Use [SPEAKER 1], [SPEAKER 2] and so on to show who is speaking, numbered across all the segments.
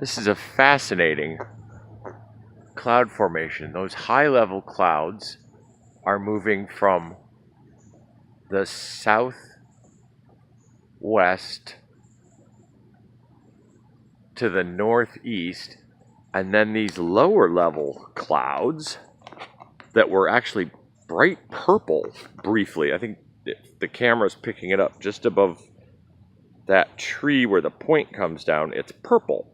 [SPEAKER 1] This is a fascinating cloud formation. Those high-level clouds are moving from the southwest to the northeast, and then these lower level clouds that were actually bright purple briefly. I think the camera's picking it up just above that tree where the point comes down. It's purple.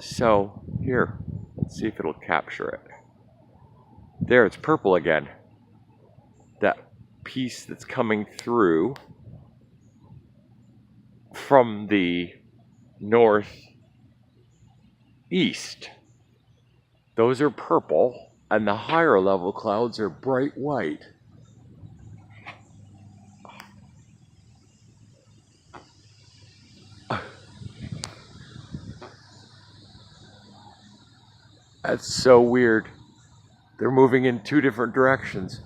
[SPEAKER 1] So here, let's see if it'll capture it. There, it's purple again. That piece that's coming through from the northeast. Those are purple, and the higher level clouds are bright white. That's so weird. They're moving in two different directions.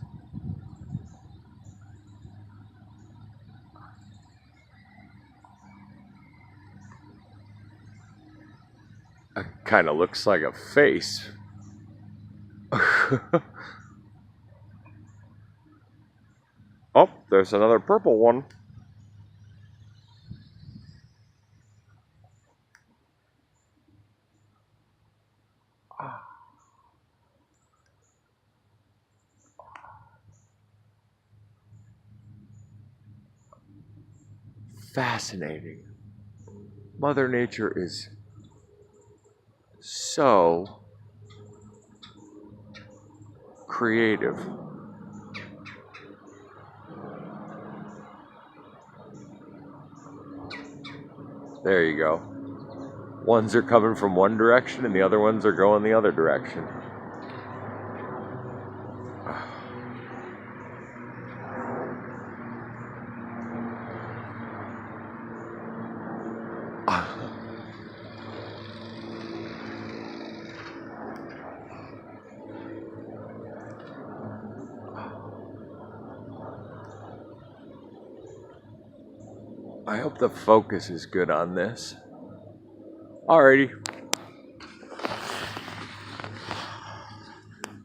[SPEAKER 1] It kind of looks like a face. Oh, there's another purple one. Fascinating. Mother Nature is so creative. There you go. Ones are coming from one direction and the other ones are going the other direction. I hope the focus is good on this. Alrighty.